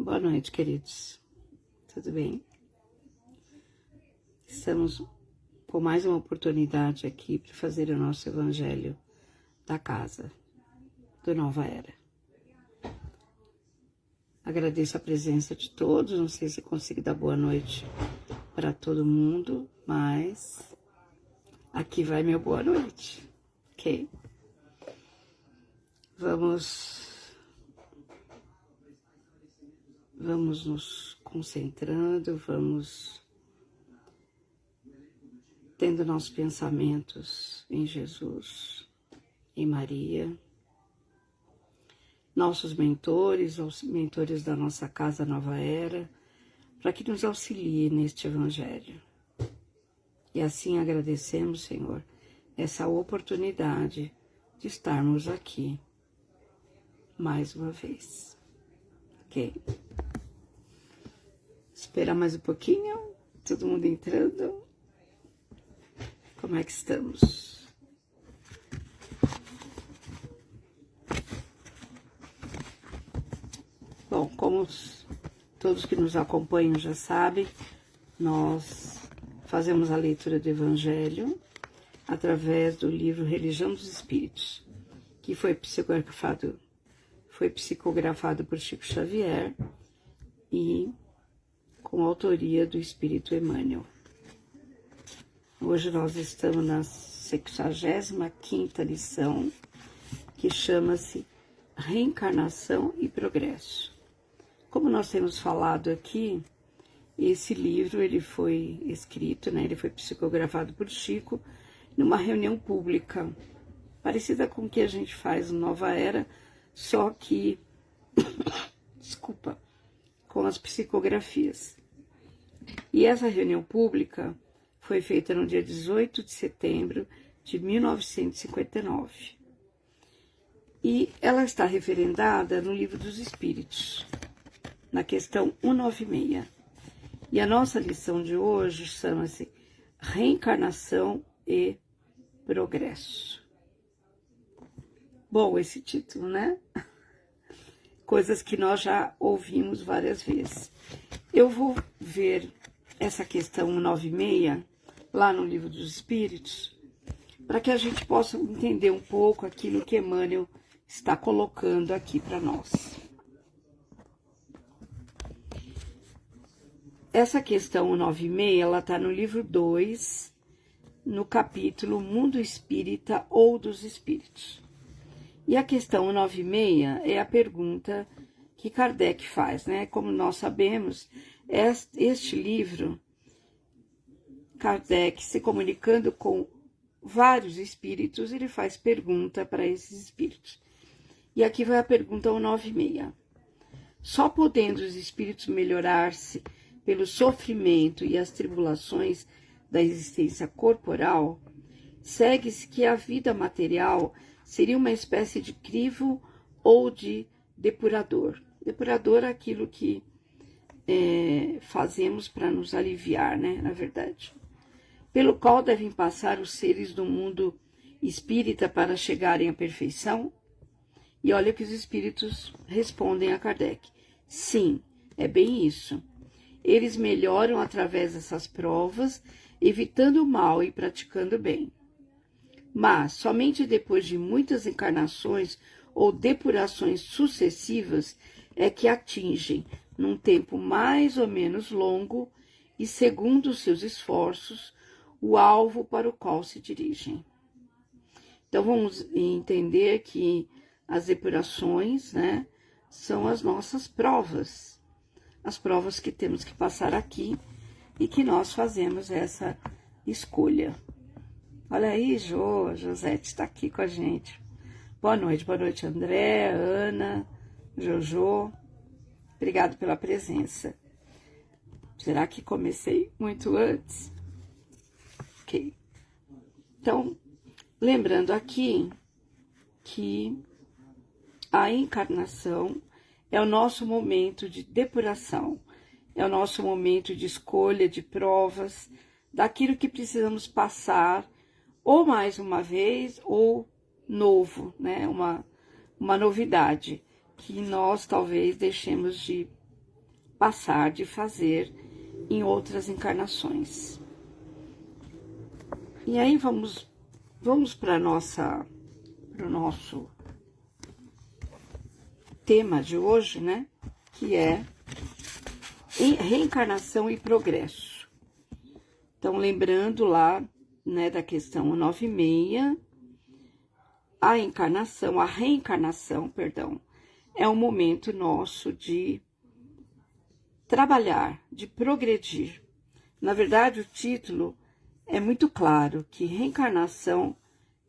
Boa noite, queridos. Tudo bem? Estamos com mais uma oportunidade aqui para fazer o nosso evangelho da casa do Nova Era. Agradeço a presença de todos. Não sei se consigo dar boa noite para todo mundo, mas aqui vai meu boa noite, ok? Vamos nos concentrando, vamos tendo nossos pensamentos em Jesus, em Maria, nossos mentores, os mentores da nossa casa Nova Era, para que nos auxilie neste evangelho. E assim agradecemos, Senhor, essa oportunidade de estarmos aqui mais uma vez, ok? Esperar mais um pouquinho, todo mundo entrando. Como é que estamos? Bom, como todos que nos acompanham já sabem, nós fazemos a leitura do Evangelho através do livro Religião dos Espíritos, que foi psicografado por Chico Xavier e com autoria do Espírito Emmanuel. Hoje nós estamos na 65ª lição, que chama-se Reencarnação e Progresso. Como nós temos falado aqui, esse livro ele foi escrito, ele foi psicografado por Chico numa reunião pública, parecida com o que a gente faz no Nova Era, só que, com as psicografias. E essa reunião pública foi feita no dia 18 de setembro de 1959. E ela está referendada no Livro dos Espíritos, na questão 196. E a nossa lição de hoje chama-se Reencarnação e Progresso. Bom, esse título, né? Coisas que nós já ouvimos várias vezes. Eu vou ver essa questão 196 lá no Livro dos Espíritos, para que a gente possa entender um pouco aquilo que Emmanuel está colocando aqui para nós. Essa questão 196, ela está no livro 2, no capítulo Mundo Espírita ou dos Espíritos. E a questão 196 é a pergunta que Kardec faz, né? Como nós sabemos, este livro, Kardec se comunicando com vários espíritos, ele faz pergunta para esses espíritos. E aqui vai a pergunta 196. Só podendo os espíritos melhorar-se pelo sofrimento e as tribulações da existência corporal, segue-se que a vida material seria uma espécie de crivo ou de depurador. Depurador é aquilo que fazemos para nos aliviar, né? Na verdade. Pelo qual devem passar os seres do mundo espírita para chegarem à perfeição? E olha que os espíritos respondem a Kardec. Sim, é bem isso. Eles melhoram através dessas provas, evitando o mal e praticando o bem. Mas somente depois de muitas encarnações ou depurações sucessivas é que atingem, num tempo mais ou menos longo e segundo os seus esforços, o alvo para o qual se dirigem. Então vamos entender que as depurações, né, são as nossas provas, as provas que temos que passar aqui e que nós fazemos essa escolha. Olha aí, Josete está aqui com a gente. Boa noite, André, Ana, Jojo. Obrigado pela presença. Será que comecei muito antes? Ok. Então, lembrando aqui que a encarnação é o nosso momento de depuração, é o nosso momento de escolha, de provas, daquilo que precisamos passar, ou mais uma vez, ou novo, né? Uma novidade que nós talvez deixemos de passar de fazer em outras encarnações. E aí vamos para o nosso tema de hoje, né? Que é reencarnação e progresso. Então, lembrando lá, né, da questão 96, a reencarnação, perdão, é um momento nosso de trabalhar, de progredir. Na verdade, o título é muito claro que reencarnação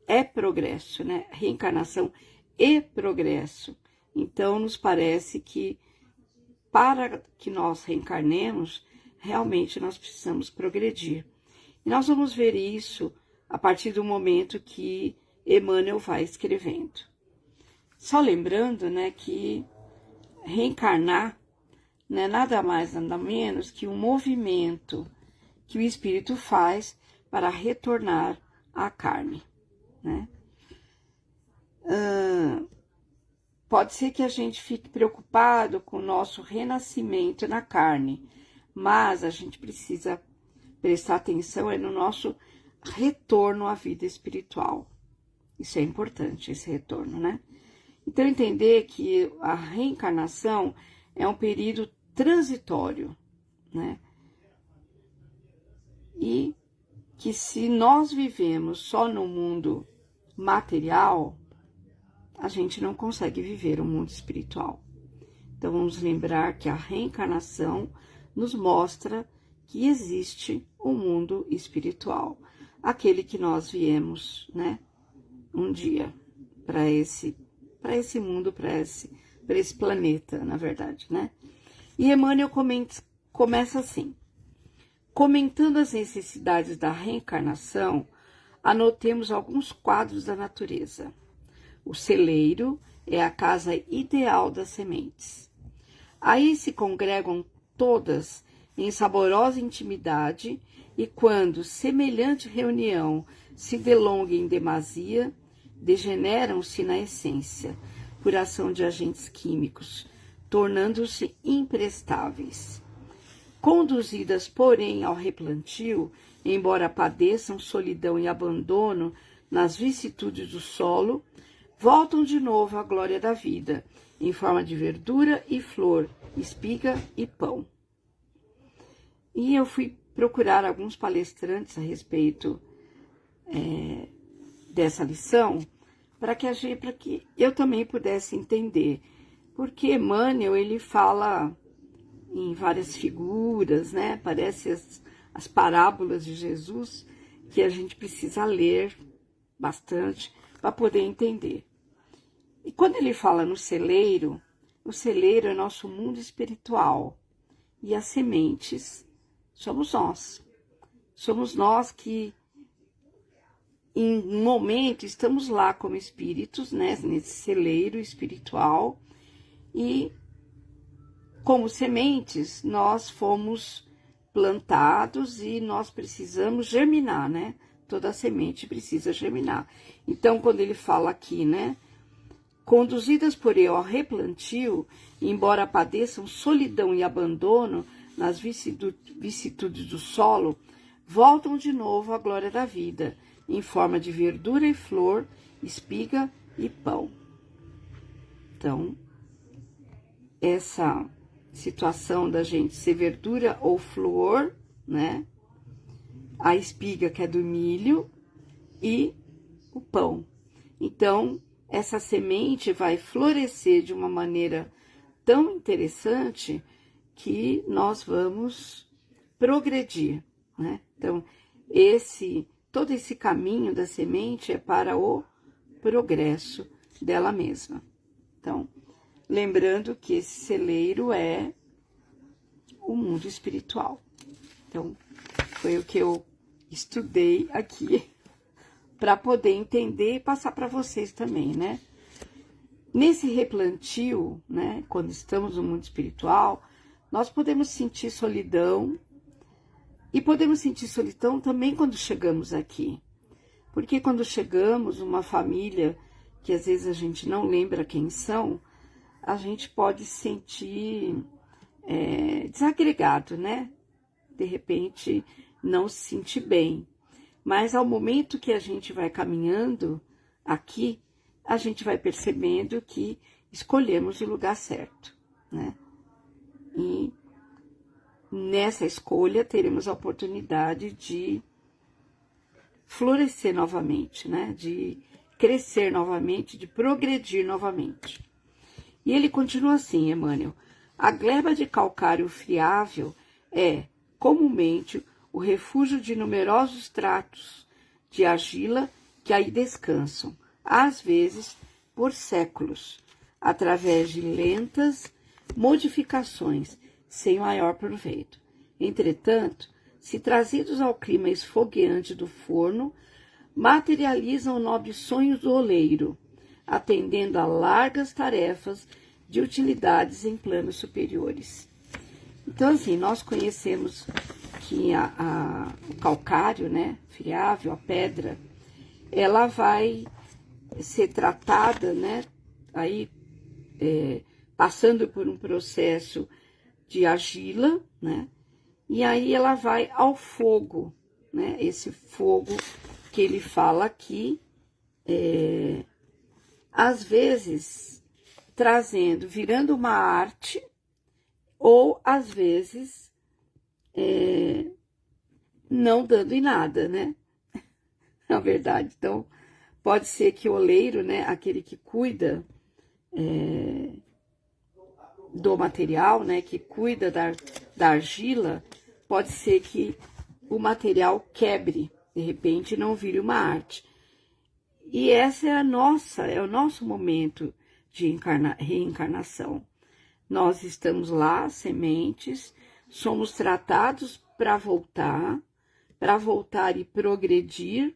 é progresso, né? Reencarnação e progresso. Então, nos parece que para que nós reencarnemos, realmente nós precisamos progredir. E nós vamos ver isso a partir do momento que Emmanuel vai escrevendo. Só lembrando, né, que reencarnar não é nada mais, nada menos que um movimento que o espírito faz para retornar à carne, né? Pode ser que a gente fique preocupado com o nosso renascimento na carne, mas a gente precisa prestar atenção no nosso retorno à vida espiritual. Isso é importante, esse retorno, né? Então, entender que a reencarnação é um período transitório, né? E que se nós vivemos só no mundo material, a gente não consegue viver o mundo espiritual. Então, vamos lembrar que a reencarnação nos mostra que existe um mundo espiritual, aquele que nós viemos, né, um dia para esse mundo, para esse planeta, na verdade, né? E Emmanuel começa assim: comentando as necessidades da reencarnação, anotemos alguns quadros da natureza. O celeiro é a casa ideal das sementes. Aí se congregam todas em saborosa intimidade, e quando semelhante reunião se delonga em demasia, degeneram-se na essência, por ação de agentes químicos, tornando-se imprestáveis. Conduzidas, porém, ao replantio, embora padeçam solidão e abandono nas vicissitudes do solo, voltam de novo à glória da vida, em forma de verdura e flor, espiga e pão. E eu fui procurar alguns palestrantes a respeito dessa lição, para que eu também pudesse entender, porque Emmanuel, ele fala em várias figuras, né? Parece as parábolas de Jesus, que a gente precisa ler bastante para poder entender. E quando ele fala no celeiro, o celeiro é nosso mundo espiritual, e as sementes somos nós. Somos nós que, em um momento, estamos lá como espíritos, né, nesse celeiro espiritual, e como sementes, nós fomos plantados e nós precisamos germinar, né? Toda semente precisa germinar. Então, quando ele fala aqui, né? Conduzidas por ele ao replantio, embora padeçam solidão e abandono nas vicissitudes do solo, voltam de novo à glória da vida, em forma de verdura e flor, espiga e pão. Então, essa situação da gente ser verdura ou flor, né? A espiga, que é do milho, e o pão. Então, essa semente vai florescer de uma maneira tão interessante que nós vamos progredir, né? Então, todo esse caminho da semente é para o progresso dela mesma. Então, lembrando que esse celeiro é o mundo espiritual. Então, foi o que eu estudei aqui para poder entender e passar para vocês também, né? Nesse replantio, né, quando estamos no mundo espiritual, nós podemos sentir solidão, e podemos sentir solidão também quando chegamos aqui. Porque quando chegamos, uma família que às vezes a gente não lembra quem são, a gente pode sentir desagregado, né? De repente, não se sentir bem. Mas ao momento que a gente vai caminhando aqui, a gente vai percebendo que escolhemos o lugar certo, né? E nessa escolha teremos a oportunidade de florescer novamente, né? De crescer novamente, de progredir novamente. E ele continua assim, Emmanuel: a gleba de calcário friável é, comumente, o refúgio de numerosos tratos de argila que aí descansam, às vezes por séculos, através de lentas modificações, sem maior proveito. Entretanto, se trazidos ao clima esfogueante do forno, materializam nobres sonhos do oleiro, atendendo a largas tarefas de utilidades em planos superiores. Então, assim, nós conhecemos que o calcário, né, friável, a pedra, ela vai ser tratada, né, aí passando por um processo de argila, né, e aí ela vai ao fogo, né, esse fogo que ele fala aqui, às vezes virando uma arte, ou às vezes não dando em nada, né? Na verdade, então, pode ser que o oleiro, né, aquele que cuida do material, né, que cuida da argila, pode ser que o material quebre, de repente não vire uma arte. E essa é o nosso momento de reencarnação. Nós estamos lá, sementes, somos tratados para voltar e progredir,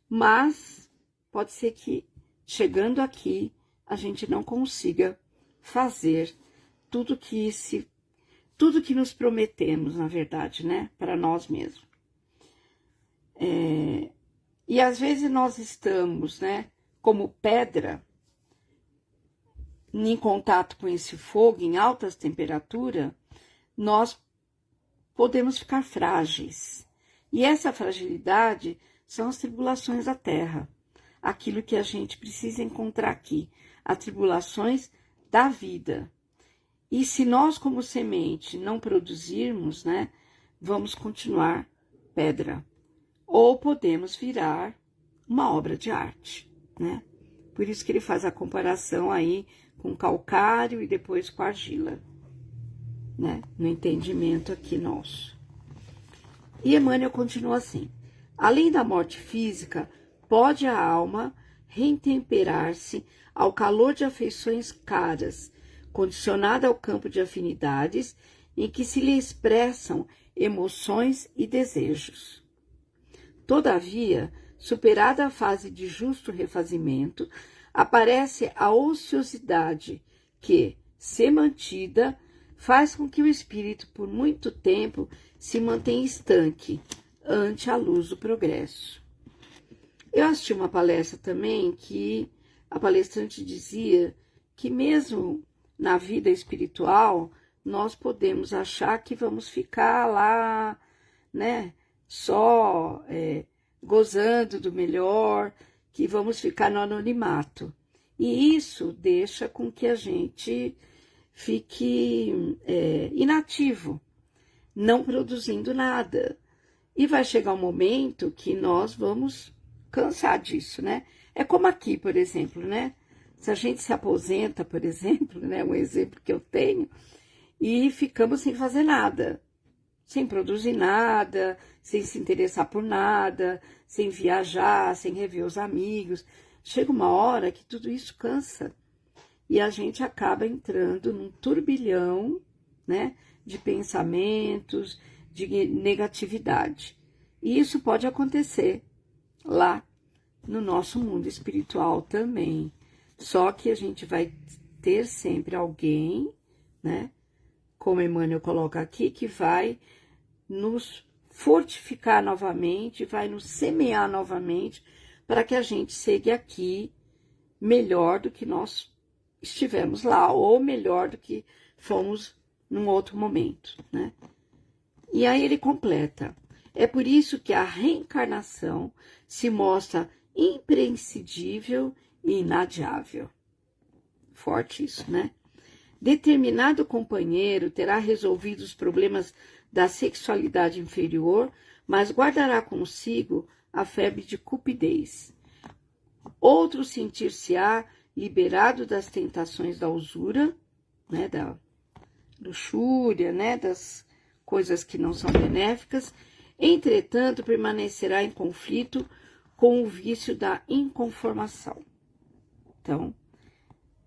mas pode ser que, chegando aqui, a gente não consiga fazer tudo que nos prometemos, na verdade, né, para nós mesmos. E às vezes nós estamos, né, como pedra, em contato com esse fogo em altas temperaturas, nós podemos ficar frágeis. E essa fragilidade são as tribulações da terra, aquilo que a gente precisa encontrar aqui, as tribulações da vida. E se nós, como semente, não produzirmos, né, vamos continuar pedra. Ou podemos virar uma obra de arte, né? Por isso que ele faz a comparação aí com calcário e depois com argila, né? No entendimento aqui nosso. E Emmanuel continua assim: além da morte física, pode a alma retemperar-se ao calor de afeições caras, condicionada ao campo de afinidades em que se lhe expressam emoções e desejos. Todavia, superada a fase de justo refazimento, aparece a ociosidade que, se mantida, faz com que o espírito por muito tempo se mantenha estanque ante a luz do progresso. Eu assisti uma palestra também que a palestrante dizia que mesmo na vida espiritual nós podemos achar que vamos ficar lá, né, só gozando do melhor, que vamos ficar no anonimato. E isso deixa com que a gente fique inativo, não produzindo nada. E vai chegar um momento que nós vamos cansar disso, né? É como aqui, por exemplo, né? Se a gente se aposenta, por exemplo, né? Um exemplo que eu tenho, e ficamos sem fazer nada, sem produzir nada, sem se interessar por nada, sem viajar, sem rever os amigos. Chega uma hora que tudo isso cansa e a gente acaba entrando num turbilhão, né, de pensamentos, de negatividade. E isso pode acontecer lá no nosso mundo espiritual também. Só que a gente vai ter sempre alguém, né, como Emmanuel coloca aqui, que vai nos fortificar novamente, vai nos semear novamente, para que a gente chegue aqui melhor do que nós estivemos lá, ou melhor do que fomos num outro momento, né? E aí ele completa: é por isso que a reencarnação se mostra imprescindível e inadiável. Forte isso, né? Determinado companheiro terá resolvido os problemas da sexualidade inferior, mas guardará consigo a febre de cupidez. Outro sentir-se-á liberado das tentações da usura, né, da luxúria, né, das coisas que não são benéficas, entretanto permanecerá em conflito com o vício da inconformação. Então,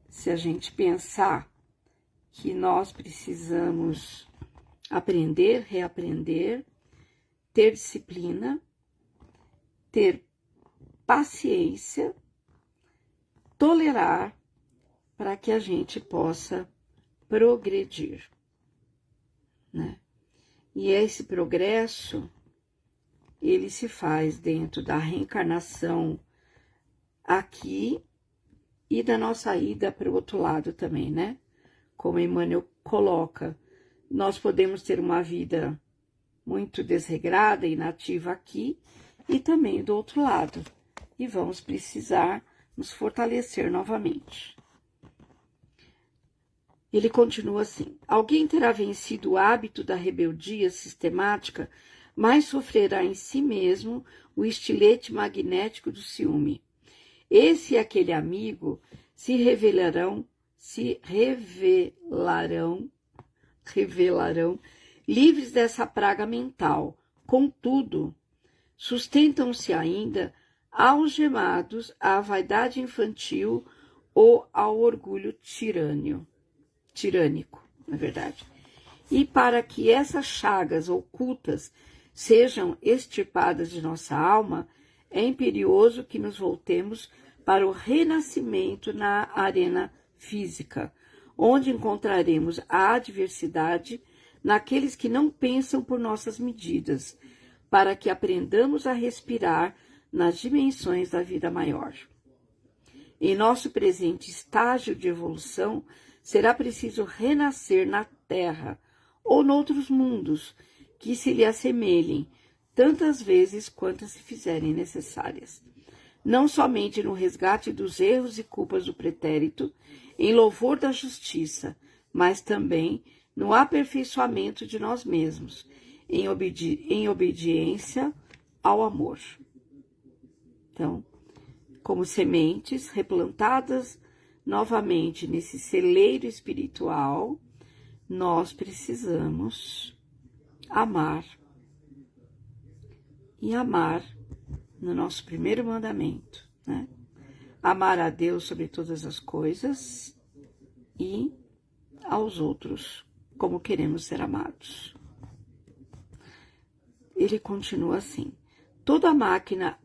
se a gente pensar que nós precisamos aprender, reaprender, ter disciplina, ter paciência, tolerar, para que a gente possa progredir, né? E esse progresso, ele se faz dentro da reencarnação aqui e da nossa ida para o outro lado também, né? Como Emmanuel coloca, nós podemos ter uma vida muito desregrada e inativa aqui e também do outro lado. E vamos precisar nos fortalecer novamente. Ele continua assim: alguém terá vencido o hábito da rebeldia sistemática, mas sofrerá em si mesmo o estilete magnético do ciúme. Esse e aquele amigo se revelarão livres dessa praga mental. Contudo, sustentam-se ainda algemados à vaidade infantil ou ao orgulho tirânico, na verdade. E para que essas chagas ocultas sejam extirpadas de nossa alma, é imperioso que nos voltemos para o renascimento na arena física, onde encontraremos a adversidade naqueles que não pensam por nossas medidas, para que aprendamos a respirar nas dimensões da vida maior. Em nosso presente estágio de evolução, será preciso renascer na Terra ou noutros mundos que se lhe assemelhem, tantas vezes quantas se fizerem necessárias. Não somente no resgate dos erros e culpas do pretérito, em louvor da justiça, mas também no aperfeiçoamento de nós mesmos, em obediência ao amor. Então, como sementes replantadas novamente nesse celeiro espiritual, nós precisamos amar. E amar no nosso primeiro mandamento, né? Amar a Deus sobre todas as coisas e aos outros como queremos ser amados. Ele continua assim: toda máquina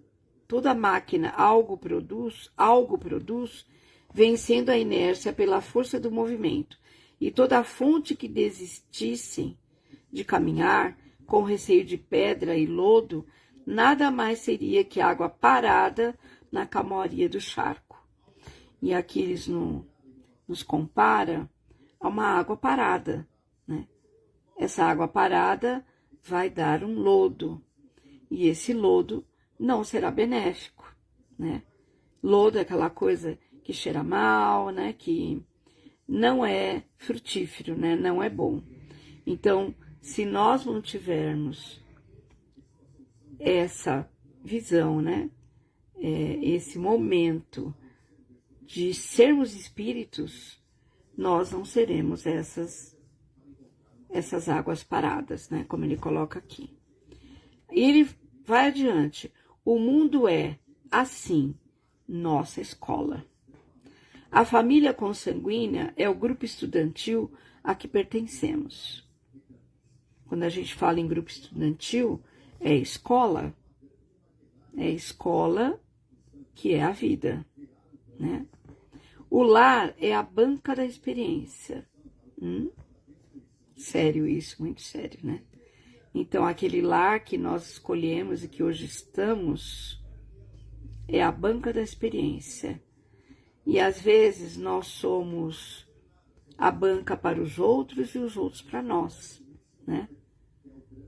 algo produz, vencendo a inércia pela força do movimento, e toda fonte que desistisse de caminhar, com receio de pedra e lodo, nada mais seria que água parada na calmaria do charco. E aqui eles nos compara a uma água parada, né? Essa água parada vai dar um lodo, e esse lodo não será benéfico, né? Lodo é aquela coisa que cheira mal, né? Que não é frutífero, né? Não é bom. Então, se nós não tivermos essa visão, né? Esse momento de sermos espíritos, nós não seremos essas águas paradas, né? Como ele coloca aqui. E ele vai adiante: o mundo é, assim, nossa escola. A família consanguínea é o grupo estudantil a que pertencemos. Quando a gente fala em grupo estudantil, é escola que é a vida, né? O lar é a banca da experiência. Sério isso, muito sério, né? Então, aquele lar que nós escolhemos e que hoje estamos é a banca da experiência. E às vezes nós somos a banca para os outros e os outros para nós, né?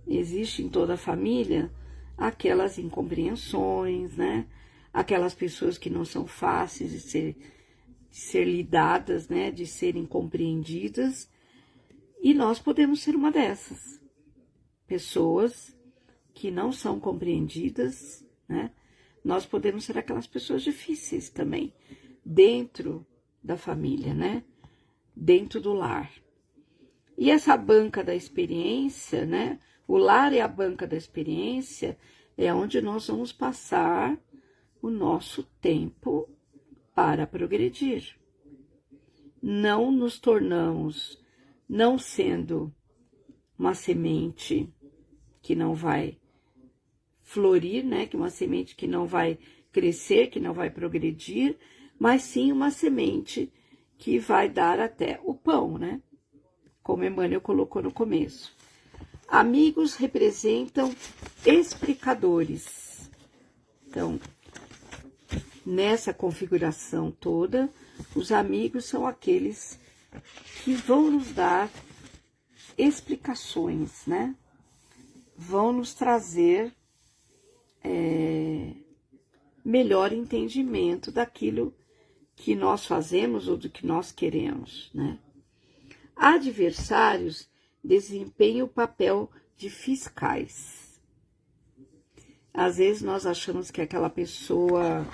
Existe em toda a família aquelas incompreensões, né? Aquelas pessoas que não são fáceis de ser lidadas, né? De serem compreendidas. E nós podemos ser uma dessas. Pessoas que não são compreendidas, né? Nós podemos ser aquelas pessoas difíceis também, dentro da família, né? Dentro do lar. E essa banca da experiência, né? O lar é a banca da experiência, é onde nós vamos passar o nosso tempo para progredir. Não nos tornamos, não sendo uma semente que não vai florir, né? Que uma semente que não vai crescer, que não vai progredir, mas sim uma semente que vai dar até o pão, né? Como Emmanuel colocou no começo. Amigos representam explicadores. Então, nessa configuração toda, os amigos são aqueles que vão nos dar explicações, né? Vão nos trazer melhor entendimento daquilo que nós fazemos ou do que nós queremos, né? Adversários desempenham o papel de fiscais. Às vezes nós achamos que aquela pessoa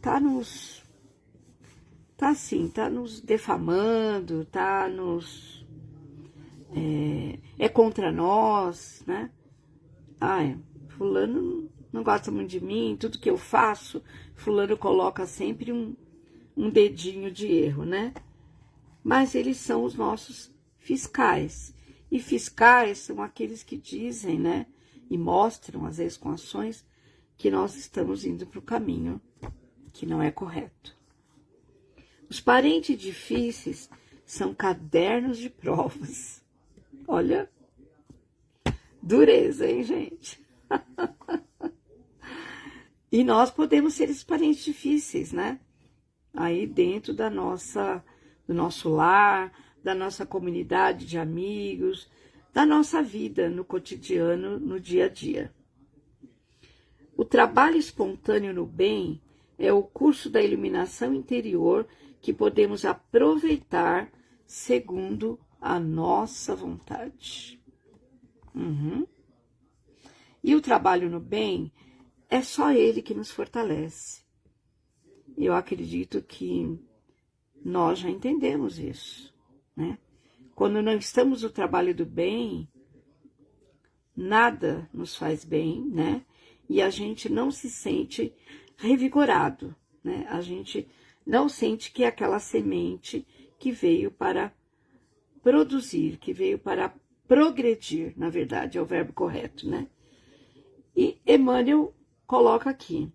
tá nos defamando, é contra nós, né? Fulano não gosta muito de mim, tudo que eu faço, fulano coloca sempre um dedinho de erro, né? Mas eles são os nossos fiscais. E fiscais são aqueles que dizem, né? E mostram, às vezes com ações, que nós estamos indo para o caminho que não é correto. Os parentes difíceis são cadernos de provas. Olha, dureza, hein, gente? E nós podemos ser esses parentes difíceis, né? Aí dentro do nosso lar, da nossa comunidade de amigos, da nossa vida no cotidiano, no dia a dia. O trabalho espontâneo no bem é o curso da iluminação interior que podemos aproveitar segundo a nossa vontade. E o trabalho no bem é só ele que nos fortalece. Eu acredito que nós já entendemos isso, né? Quando não estamos no trabalho do bem, nada nos faz bem, né? E a gente não se sente revigorado, né? A gente não sente que é aquela semente que veio para produzir, que veio para progredir, na verdade, é o verbo correto, né? E Emmanuel coloca aqui: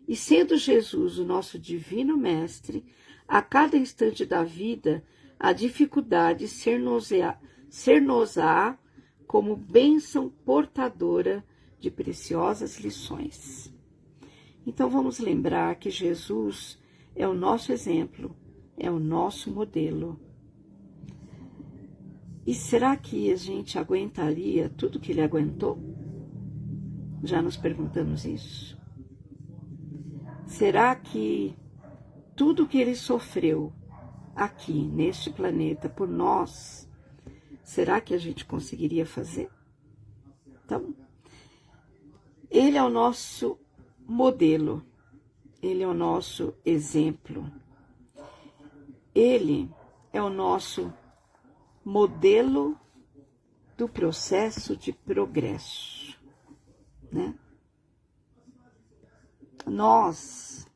e sendo Jesus o nosso divino mestre, a cada instante da vida, a dificuldade ser-nos-á como bênção portadora de preciosas lições. Então vamos lembrar que Jesus é o nosso exemplo, é o nosso modelo. E será que a gente aguentaria tudo que ele aguentou? Já nos perguntamos isso. Será que tudo que ele sofreu aqui, neste planeta, por nós, será que a gente conseguiria fazer? Então, ele é o nosso modelo, ele é o nosso exemplo, ele é o nosso modelo do processo de progresso, né? Nós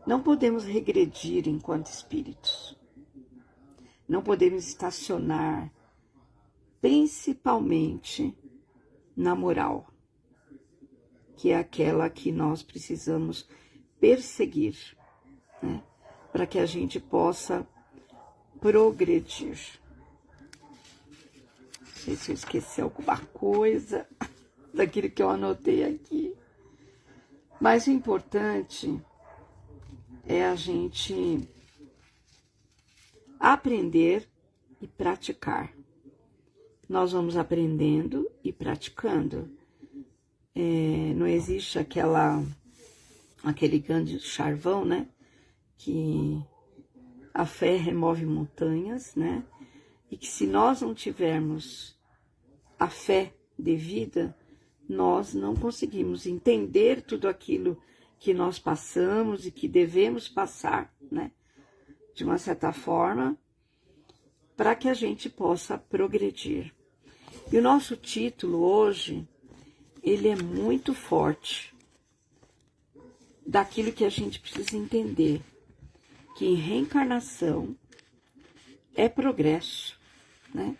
não podemos regredir enquanto espíritos, não podemos estacionar, principalmente na moral, que é aquela que nós precisamos perseguir, né? Para que a gente possa progredir. Não sei se eu esqueci alguma coisa daquilo que eu anotei aqui. Mas o importante é a gente aprender e praticar. Nós vamos aprendendo e praticando. Não existe aquele grande chavão, né? Que a fé remove montanhas, né? E que se nós não tivermos a fé devida, nós não conseguimos entender tudo aquilo que nós passamos e que devemos passar, né? De uma certa forma, para que a gente possa progredir. E o nosso título hoje, ele é muito forte daquilo que a gente precisa entender, que em reencarnação é progresso, né?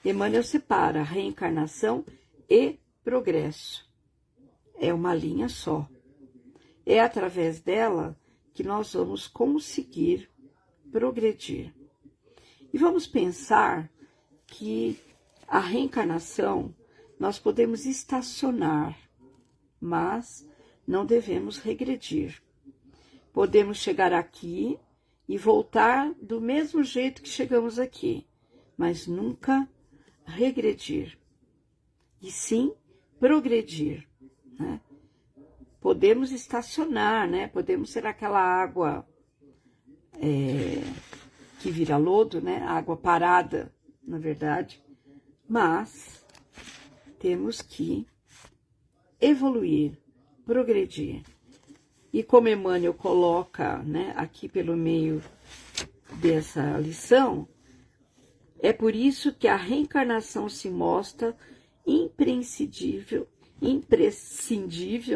Emmanuel separa reencarnação e progresso. É uma linha só. É através dela que nós vamos conseguir progredir. E vamos pensar que a reencarnação nós podemos estacionar, mas não devemos regredir. Podemos chegar aqui e voltar do mesmo jeito que chegamos aqui, mas nunca regredir, e sim progredir, né? Podemos estacionar, né? Podemos ser aquela água que vira lodo, né? Água parada, na verdade, mas temos que evoluir, progredir. E como Emmanuel coloca, né, aqui pelo meio dessa lição, é por isso que a reencarnação se mostra imprescindível,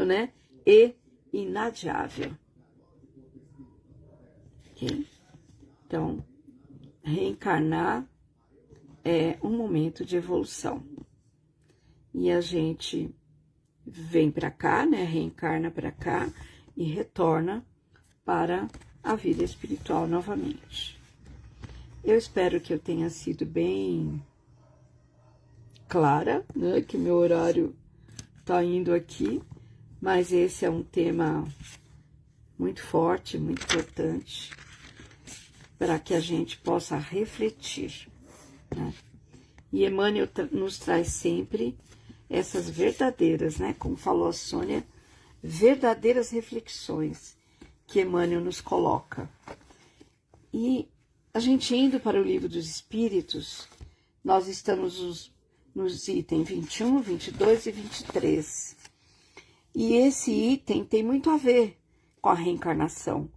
né, e inadiável. Okay? Então, reencarnar é um momento de evolução. E a gente vem para cá, né, reencarna para cá e retorna para a vida espiritual novamente. Eu espero que eu tenha sido bem clara, né, que meu horário está indo aqui, mas esse é um tema muito forte, muito importante, para que a gente possa refletir, né? E Emmanuel nos traz sempre essas verdadeiras, né, como falou a Sônia, verdadeiras reflexões que Emmanuel nos coloca. E a gente indo para o Livro dos Espíritos, nós estamos nos itens 21, 22 e 23. E esse item tem muito a ver com a reencarnação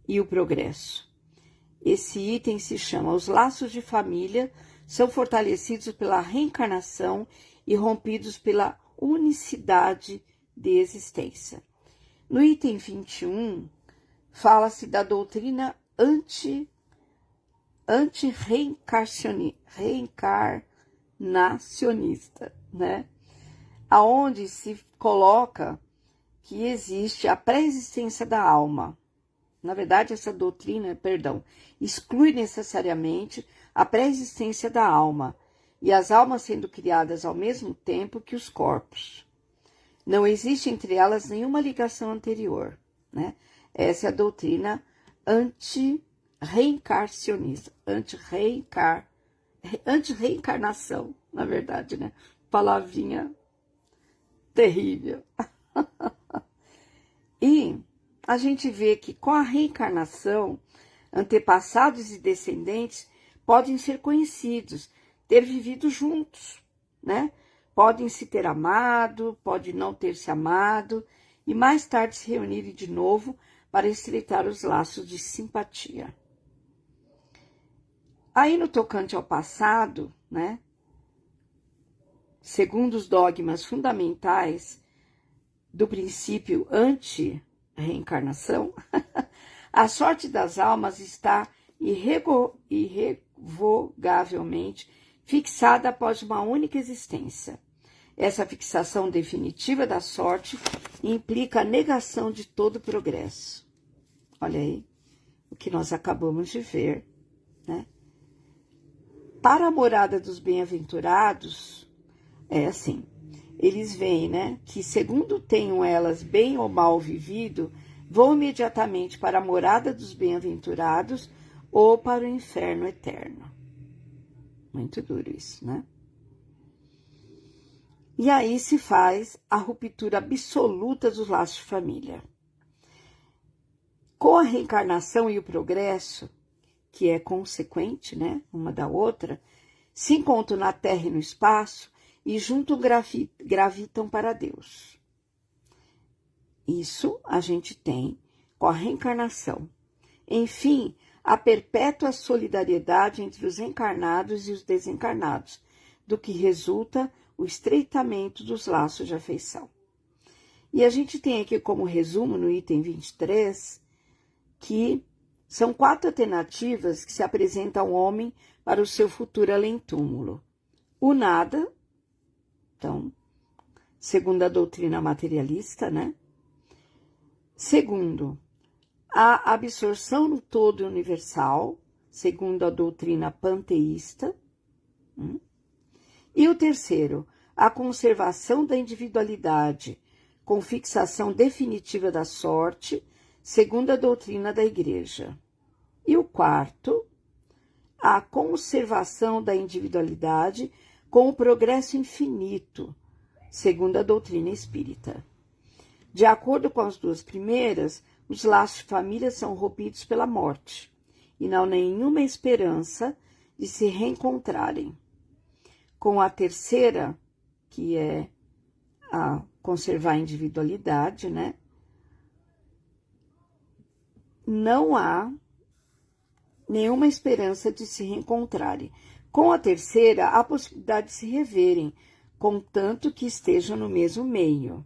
e o progresso. Esse item se chama Os Laços de Família são fortalecidos pela reencarnação e rompidos pela unicidade de existência. No item 21, fala-se da doutrina anti-reencarnacionista, né? Aonde se coloca que existe a pré-existência da alma. Na verdade, essa doutrina, exclui necessariamente a pré-existência da alma e as almas sendo criadas ao mesmo tempo que os corpos. Não existe entre elas nenhuma ligação anterior, né? Essa é a doutrina anti-reencarnacionista, anti-reencarnação, na verdade, né? Palavrinha terrível. E a gente vê que com a reencarnação, antepassados e descendentes podem ser conhecidos, ter vivido juntos, né? Podem se ter amado, pode não ter se amado, e mais tarde se reunirem de novo para estreitar os laços de simpatia. Aí no tocante ao passado, né? Segundo os dogmas fundamentais do princípio anti-reencarnação, a sorte das almas está irrevogavelmente fixada após uma única existência. Essa fixação definitiva da sorte implica a negação de todo progresso. Olha aí o que nós acabamos de ver, né? Para a morada dos bem-aventurados, é assim, eles veem, né, que segundo tenham elas bem ou mal vivido, vão imediatamente para a morada dos bem-aventurados, ou para o inferno eterno. Muito duro isso, né? E aí se faz a ruptura absoluta dos laços de família. Com a reencarnação e o progresso, que é consequente, né, uma da outra, se encontram na Terra e no espaço e juntos gravitam para Deus. Isso a gente tem com a reencarnação. Enfim, a perpétua solidariedade entre os encarnados e os desencarnados, do que resulta o estreitamento dos laços de afeição. E a gente tem aqui como resumo, no item 23, que são 4 alternativas que se apresentam ao homem para o seu futuro além-túmulo. O nada, então, segundo a doutrina materialista, né? Segundo, a absorção no todo universal, segundo a doutrina panteísta. E o terceiro, a conservação da individualidade, com fixação definitiva da sorte, segundo a doutrina da Igreja. E o quarto, a conservação da individualidade com o progresso infinito, segundo a doutrina espírita. De acordo com as 2 primeiras, os laços de família são rompidos pela morte, e não há nenhuma esperança de se reencontrarem. Com a terceira, que é a conservar a individualidade, né? Não há nenhuma esperança de se reencontrarem. Com a terceira, há possibilidade de se reverem, contanto que estejam no mesmo meio,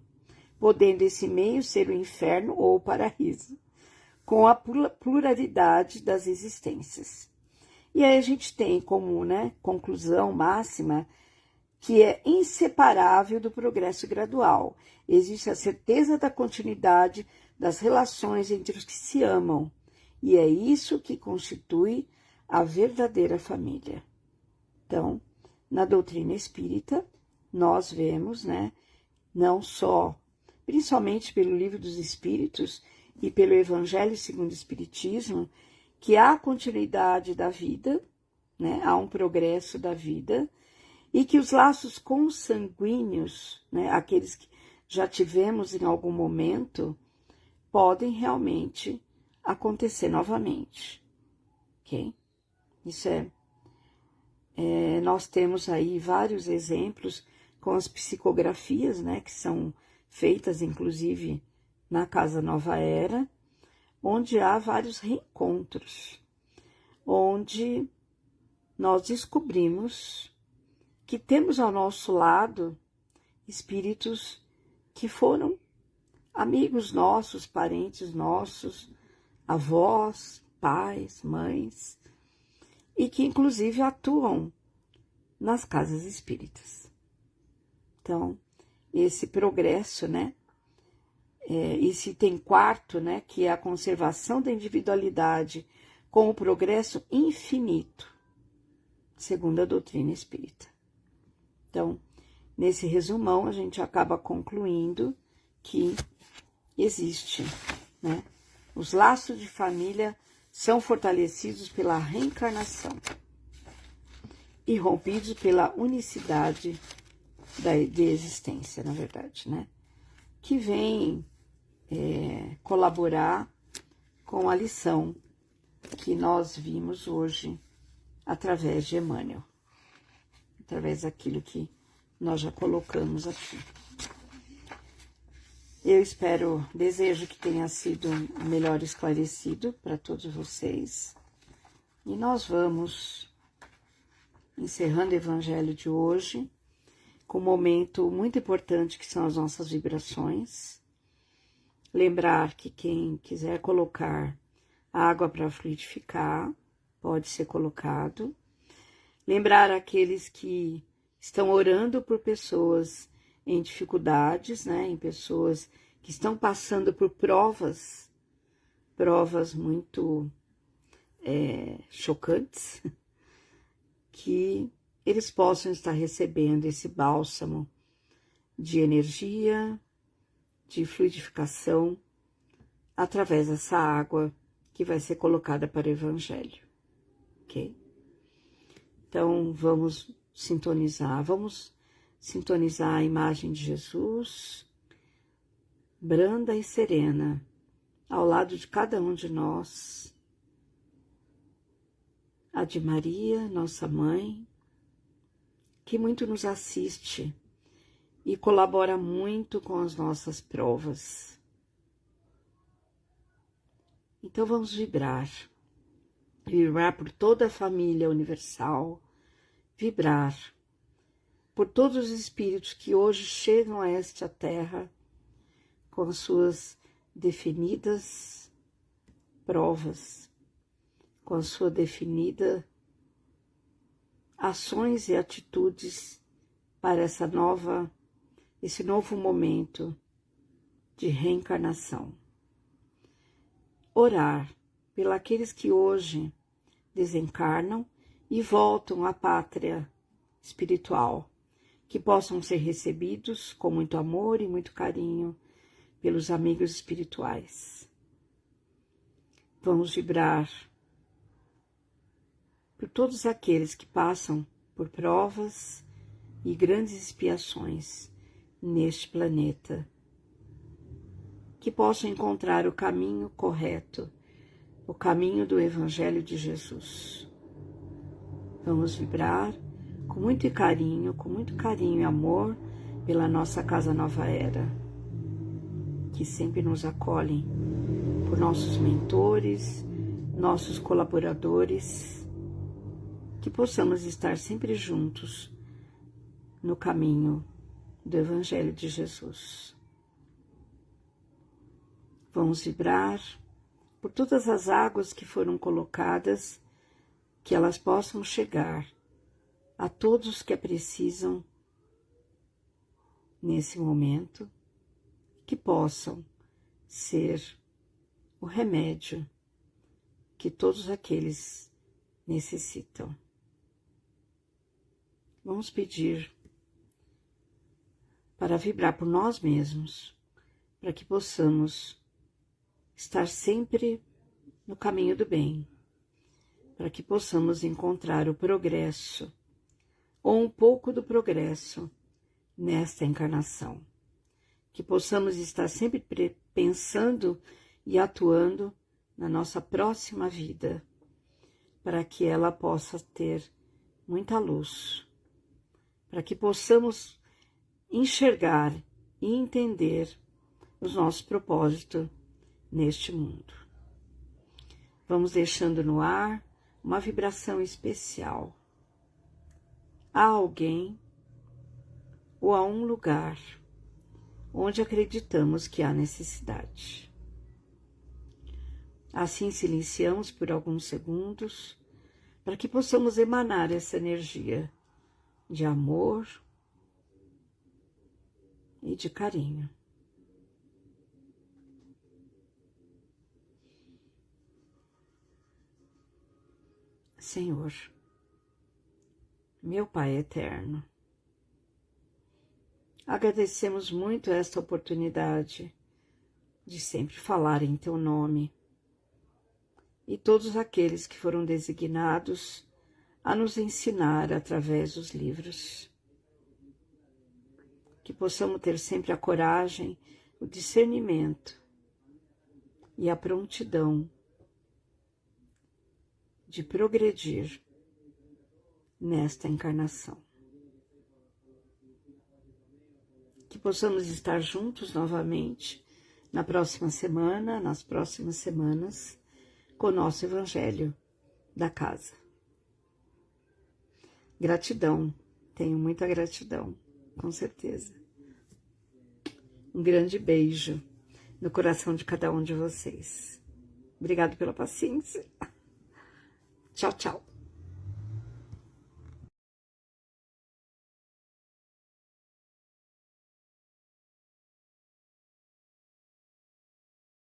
podendo esse meio ser o inferno ou o paraíso, com a pluralidade das existências. E aí a gente tem como, né, conclusão máxima que é inseparável do progresso gradual. Existe a certeza da continuidade das relações entre os que se amam, e é isso que constitui a verdadeira família. Então, na doutrina espírita, nós vemos, né, não só, principalmente pelo Livro dos Espíritos e pelo Evangelho segundo o Espiritismo, que há continuidade da vida, né, há um progresso da vida, e que os laços consanguíneos, né, aqueles que já tivemos em algum momento, podem realmente acontecer novamente, ok? Isso nós temos aí vários exemplos com as psicografias, né, que são feitas, inclusive, na Casa Nova Era, onde há vários reencontros, onde nós descobrimos que temos ao nosso lado espíritos que foram amigos nossos, parentes nossos, avós, pais, mães, e que inclusive atuam nas casas espíritas. Então, esse progresso, né? Esse item 4, né? Que é a conservação da individualidade com o progresso infinito, segundo a doutrina espírita. Então, nesse resumão, a gente acaba concluindo que existe, né? Os laços de família são fortalecidos pela reencarnação e rompidos pela unicidade de existência, na verdade, né? Que vem colaborar com a lição que nós vimos hoje através de Emmanuel, através daquilo que nós já colocamos aqui. Eu desejo que tenha sido melhor esclarecido para todos vocês. E nós vamos encerrando o Evangelho de hoje com um momento muito importante que são as nossas vibrações. Lembrar que quem quiser colocar água para fluidificar, pode ser colocado. Lembrar aqueles que estão orando por pessoas em dificuldades, né, em pessoas que estão passando por provas muito chocantes, que eles possam estar recebendo esse bálsamo de energia, de fluidificação, através dessa água que vai ser colocada para o Evangelho. ok? Então, vamos sintonizar a imagem de Jesus, branda e serena, ao lado de cada um de nós, a de Maria, nossa mãe, que muito nos assiste e colabora muito com as nossas provas. Então vamos vibrar por toda a família universal, vibrar por todos os espíritos que hoje chegam a esta terra com as suas definidas provas, com a sua definida ações e atitudes para esse novo momento de reencarnação. Orar pelos que hoje desencarnam e voltam à pátria espiritual, que possam ser recebidos com muito amor e muito carinho pelos amigos espirituais. Vamos vibrar por todos aqueles que passam por provas e grandes expiações neste planeta, que possam encontrar o caminho correto, o caminho do Evangelho de Jesus. Vamos vibrar com muito carinho e amor pela nossa Casa Nova Era, que sempre nos acolhem, por nossos mentores, nossos colaboradores, que possamos estar sempre juntos no caminho do Evangelho de Jesus. Vamos vibrar por todas as águas que foram colocadas, que elas possam chegar a todos que a precisam nesse momento, que possam ser o remédio que todos aqueles necessitam. Vamos pedir para vibrar por nós mesmos, para que possamos estar sempre no caminho do bem, para que possamos encontrar o progresso, ou um pouco do progresso, nesta encarnação. Que possamos estar sempre pensando e atuando na nossa próxima vida, para que ela possa ter muita luz, para que possamos enxergar e entender os nossos propósitos neste mundo. Vamos deixando no ar uma vibração especial a alguém ou a um lugar onde acreditamos que há necessidade. Assim silenciamos por alguns segundos para que possamos emanar essa energia de amor e de carinho. Senhor, meu Pai eterno, agradecemos muito esta oportunidade de sempre falar em Teu nome e todos aqueles que foram designados a nos ensinar através dos livros. Que possamos ter sempre a coragem, o discernimento e a prontidão de progredir nesta encarnação. Que possamos estar juntos novamente na próxima semana, nas próximas semanas, com o nosso Evangelho da Casa. Gratidão, tenho muita gratidão, com certeza. Um grande beijo no coração de cada um de vocês. Obrigado pela paciência. Tchau, tchau.